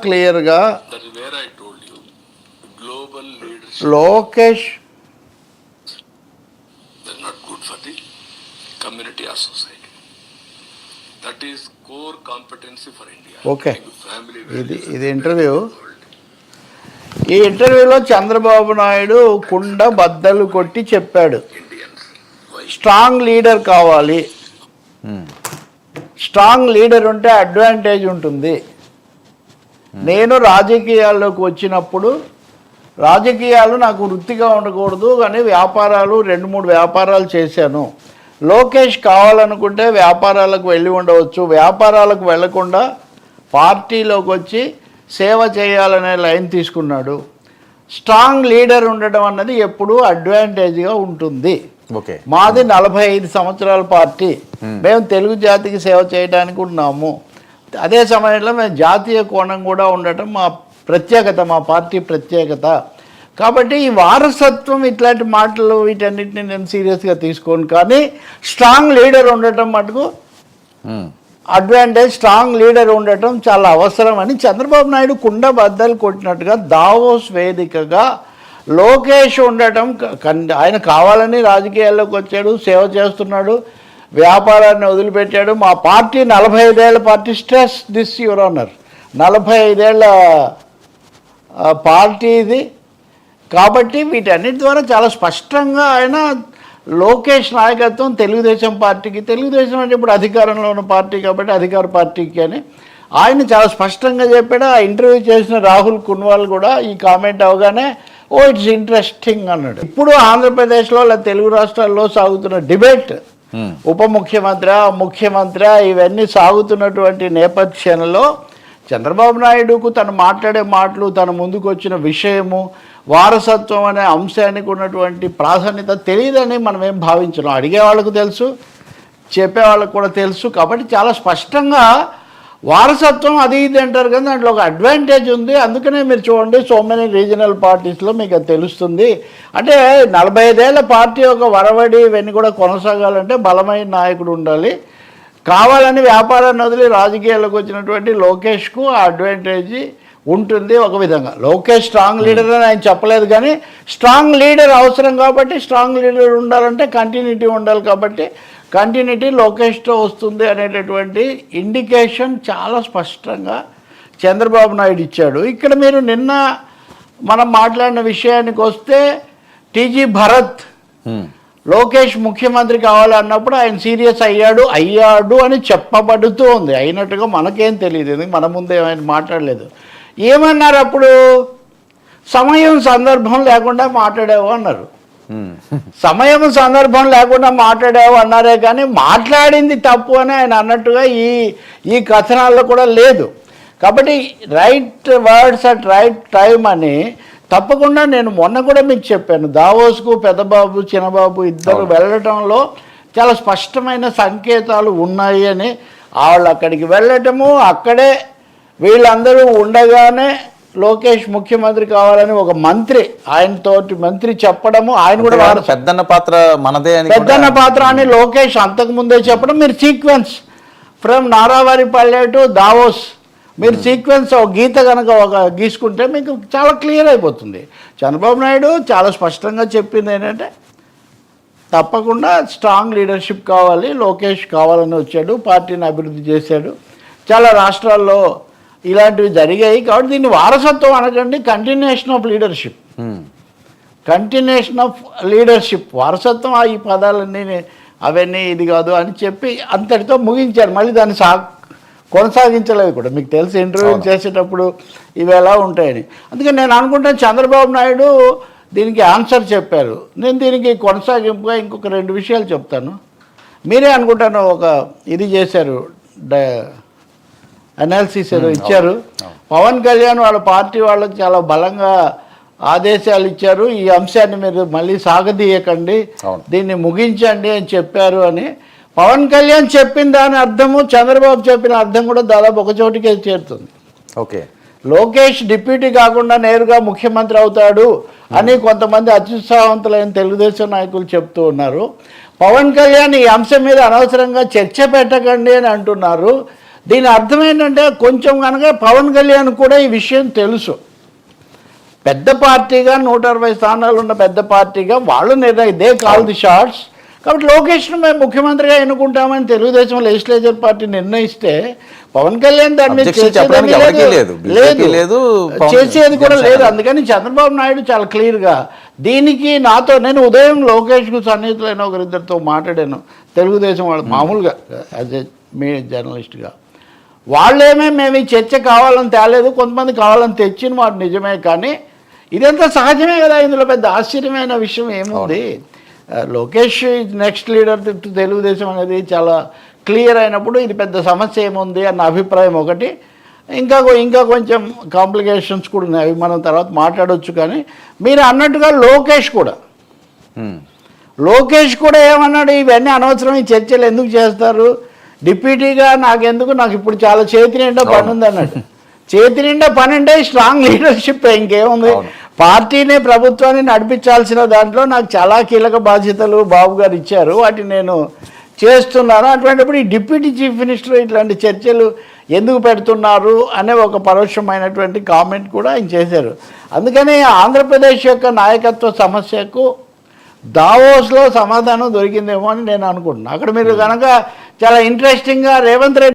క్లియర్గా That is where I told you, global leadership Lokesh is not good for the community or society. That is core competency for India. Okay. Family ఇది values ఇది are interview. the world. ఈ ఇంటర్వ్యూలో చంద్రబాబు నాయుడు కుండ బద్దలు కొట్టి చెప్పాడు, Indians. Why? Strong leader కావాలి, strong leader ఉంటే అడ్వాంటేజ్ ఉంటుంది. నేను రాజకీయాల్లోకి వచ్చినప్పుడు రాజకీయాలు నాకు వృత్తిగా ఉండకూడదు కానీ వ్యాపారాలు 2-3 వ్యాపారాలు చేశాను. లోకేష్ కావాలనుకుంటే వ్యాపారాలకు వెళ్ళి ఉండవచ్చు, వ్యాపారాలకు వెళ్లకుండా పార్టీలోకి వచ్చి సేవ చేయాలనే లైన్ తీసుకున్నాడు. స్ట్రాంగ్ లీడర్ ఉండడం అన్నది ఎప్పుడూ అడ్వాంటేజ్గా ఉంటుంది. ఓకే, మాది 45 సంవత్సరాల పార్టీ, మేము తెలుగు జాతికి సేవ చేయడానికి ఉన్నాము. అదే సమయంలో మేము జాతీయ కోణం కూడా ఉండటం మా ప్రత్యేకత, మా పార్టీ ప్రత్యేకత. కాబట్టి ఈ వారసత్వం ఇట్లాంటి మాటలు వీటన్నిటిని నేను సీరియస్గా తీసుకోను. కానీ స్ట్రాంగ్ లీడర్ ఉండటం మటుకు అడ్వాంటేజ్, స్ట్రాంగ్ లీడర్ ఉండటం చాలా అవసరం అని చంద్రబాబు నాయుడు కుండ బద్దలు కొట్టినట్టుగా దావోస్ వేదికగా లోకేష్ ఉండటం, ఆయన కావాలని రాజకీయాల్లోకి వచ్చాడు, సేవ చేస్తున్నాడు, వ్యాపారాన్ని వదిలిపెట్టాడు. మా పార్టీ 45 ఏళ్ల party, stress this your honour, 45 ఏళ్ల పార్టీ ఇది. కాబట్టి వీటన్నిటి ద్వారా చాలా స్పష్టంగా ఆయన లోకేష్ నాయకత్వం తెలుగుదేశం పార్టీకి, తెలుగుదేశం అంటే ఇప్పుడు అధికారంలో ఉన్న పార్టీ కాబట్టి అధికార పార్టీకి అని ఆయన చాలా స్పష్టంగా చెప్పాడు. ఆ ఇంటర్వ్యూ చేసిన రాహుల్ కున్వాల్ కూడా ఈ కామెంట్ అవగానే ఓ ఇట్స్ ఇంట్రెస్టింగ్ అన్నాడు. ఇప్పుడు ఆంధ్రప్రదేశ్లో లేదా తెలుగు రాష్ట్రాల్లో సాగుతున్న డిబేట్, ఉప ముఖ్యమంత్రి, ముఖ్యమంత్రి ఇవన్నీ సాగుతున్నటువంటి నేపథ్యంలో చంద్రబాబు నాయుడుకు తను మాట్లాడే మాటలు, తన ముందుకు వచ్చిన విషయము, వారసత్వం అనే అంశానికి ఉన్నటువంటి ప్రాధాన్యత తెలియదని మనం ఏం భావించడం. అడిగే వాళ్ళకు తెలుసు, చెప్పేవాళ్ళకు కూడా తెలుసు. కాబట్టి చాలా స్పష్టంగా వారసత్వం అది ఇది అంటారు కానీ దాంట్లో ఒక అడ్వాంటేజ్ ఉంది. అందుకనే మీరు చూడండి, సో మెనీ రీజనల్ పార్టీస్లో మీకు అది తెలుస్తుంది. అంటే 45 ఏళ్ల పార్టీ యొక్క వరవడి ఇవన్నీ కూడా కొనసాగాలంటే బలమైన నాయకుడు ఉండాలి. కావాలని వ్యాపారాన్ని వదిలి రాజకీయాల్లోకి వచ్చినటువంటి లోకేష్కు ఆ అడ్వాంటేజ్ ఉంటుంది ఒక విధంగా. లోకేష్ స్ట్రాంగ్ లీడర్ అని ఆయన చెప్పలేదు కానీ స్ట్రాంగ్ లీడర్ అవసరం కాబట్టి, స్ట్రాంగ్ లీడర్ ఉండాలంటే కంటిన్యూటీ ఉండాలి కాబట్టి కంటిన్యూటీ లోకేష్తో వస్తుంది అనేటటువంటి ఇండికేషన్ చాలా స్పష్టంగా చంద్రబాబు నాయుడు ఇచ్చాడు. ఇక్కడ మీరు నిన్న మనం మాట్లాడిన విషయానికి వస్తే టీజీ భరత్ లోకేష్ ముఖ్యమంత్రి కావాలన్నప్పుడు ఆయన సీరియస్ అయ్యాడు అని చెప్పబడుతూ ఉంది. అయినట్టుగా మనకేం తెలియదు, ఎందుకు మన ముందే ఆయన మాట్లాడలేదు. ఏమన్నారు అప్పుడు? సమయం సందర్భం లేకుండా మాట్లాడావు అన్నారు. సమయం సందర్భం లేకుండా మాట్లాడావు అన్నారే కానీ మాట్లాడింది తప్పు అని ఆయన అన్నట్టుగా ఈ కథనాల్లో కూడా లేదు. కాబట్టి right words at right time అని తప్పకుండా నేను మొన్న కూడా మీకు చెప్పాను, దావోస్కు పెద్దబాబు చిన్నబాబు ఇద్దరు వెళ్ళటంలో చాలా స్పష్టమైన సంకేతాలు ఉన్నాయి అని. వాళ్ళు అక్కడికి వెళ్ళటము, అక్కడే వీళ్ళందరూ ఉండగానే లోకేష్ ముఖ్యమంత్రి కావాలని ఒక మంత్రి, ఆయనతోటి మంత్రి చెప్పడము, ఆయన కూడా పెద్దన్న పాత్ర మనదే అని, పెద్దన్న పాత్ర అని లోకేష్ అంతకుముందే చెప్పడం. మీరు sequence from Naravaripalle to Davos, మీరు సీక్వెన్స్ ఒక గీత కనుక గీసుకుంటే మీకు చాలా క్లియర్ అయిపోతుంది. చంద్రబాబు నాయుడు చాలా స్పష్టంగా చెప్పింది ఏంటంటే తప్పకుండా స్ట్రాంగ్ లీడర్షిప్ కావాలి, లోకేష్ కావాలని వచ్చాడు, పార్టీని అభివృద్ధి చేశాడు, చాలా రాష్ట్రాల్లో ఇలాంటివి జరిగాయి. కాబట్టి దీన్ని వారసత్వం అనకండి, continuation of leadership, continuation of leadership. వారసత్వం ఈ పదాలన్నీ అవన్నీ ఇది కాదు అని చెప్పి అంతటితో ముగించారు. మళ్ళీ దాన్ని కొనసాగించలేదు కూడా. మీకు తెలిసి ఇంటర్వ్యూ చేసేటప్పుడు ఇవి ఎలా ఉంటాయని. అందుకని నేను అనుకుంటాను చంద్రబాబు నాయుడు దీనికి ఆన్సర్ చెప్పారు. నేను దీనికి కొనసాగింపుగా ఇంకొక 2 విషయాలు చెప్తాను. మీరే అనుకుంటాను ఒక ఇది చేశారు, అనాలిసిస్ ఏదో ఇచ్చారు. పవన్ కళ్యాణ్ వాళ్ళ పార్టీ వాళ్ళకి చాలా బలంగా ఆదేశాలు ఇచ్చారు, ఈ అంశాన్ని మీరు మళ్ళీ సాగదీయకండి, దీన్ని ముగించండి అని చెప్పారు అని. పవన్ కళ్యాణ్ చెప్పిన దాని అర్థము, చంద్రబాబు చెప్పిన అర్థం కూడా దాదాపు ఒక చోటికే చేరుతుంది. ఓకే, లోకేష్ డిప్యూటీ కాకుండా నేరుగా ముఖ్యమంత్రి అవుతాడు అని కొంతమంది అత్యుత్సాహవంతులైన తెలుగుదేశం నాయకులు చెప్తూ ఉన్నారు. పవన్ కళ్యాణ్ ఈ అంశం మీద అనవసరంగా చర్చ పెట్టకండి అని అంటున్నారు. దీని అర్థం ఏంటంటే కొంచెం కనుక పవన్ కళ్యాణ్ కూడా ఈ విషయం తెలుసు. పెద్ద పార్టీగా 160 స్థానాలు ఉన్న పెద్ద పార్టీగా వాళ్ళు నిర్ణయం దే కాల్ ది షార్ట్స్. కాబట్టి లోకేష్ను మేము ముఖ్యమంత్రిగా ఎన్నుకుంటామని తెలుగుదేశం లెజిస్లేచర్ పార్టీ నిర్ణయిస్తే పవన్ కళ్యాణ్ దాని మీద Objection చెప్పడానికి ఎవరికీ లేదు. BJP లేదు, చేసేది కూడా జనసేన లేదు. లేదు. అందుకని చంద్రబాబు నాయుడు చాలా క్లియర్గా దీనికి నేను ఉదయం లోకేష్కు సన్నిహితులైన ఒకరిద్దరితో మాట్లాడాను, తెలుగుదేశం వాళ్ళు మామూలుగా యాజ్ ఏ మీ జర్నలిస్ట్గా. వాళ్ళేమే మేము ఈ చర్చ కావాలని తేలేదు, కొంతమంది కావాలని తెచ్చిన మాట నిజమే, కానీ ఇదంతా సహజమే కదా, ఇందులో పెద్ద ఆశ్చర్యమైన విషయం ఏముంది. Lokesh next leader to Telugu Desam అనేది చాలా క్లియర్ అయినప్పుడు ఇది పెద్ద సమస్య ఏముంది అన్న అభిప్రాయం ఒకటి. ఇంకా కొంచెం కాంప్లికేషన్స్ కూడా ఉన్నాయి, అవి మనం తర్వాత మాట్లాడవచ్చు. కానీ మీరు అన్నట్టుగా లోకేష్ కూడా ఏమన్నాడు, ఇవన్నీ అనవసరం, ఈ చర్చలు ఎందుకు చేస్తారు, డిప్యూటీగా నాకు ఇప్పుడు చాలా చేతి నిండా పని ఉంది అన్నాడు. చేతి నిండా పని అంటే స్ట్రాంగ్ లీడర్షిప్, ఇంకేముంది. పార్టీని ప్రభుత్వాన్ని నడిపించాల్సిన దాంట్లో నాకు చాలా కీలక బాధ్యతలు బాబు గారు ఇచ్చారు, వాటిని నేను చేస్తున్నాను. అటువంటిప్పుడు ఈ డిప్యూటీ చీఫ్ మినిస్టర్ ఇట్లాంటి చర్చలు ఎందుకు పెడుతున్నారు అనే ఒక పరోక్షమైనటువంటి కామెంట్ కూడా ఆయన చేశారు. అందుకని ఆంధ్రప్రదేశ్ యొక్క నాయకత్వ సమస్యకు దావోస్లో సమాధానం దొరికిందేమో అని నేను అనుకుంటున్నాను. అక్కడ మీరు కనుక చాలా ఇంట్రెస్టింగ్గా రేవంత్ రెడ్డి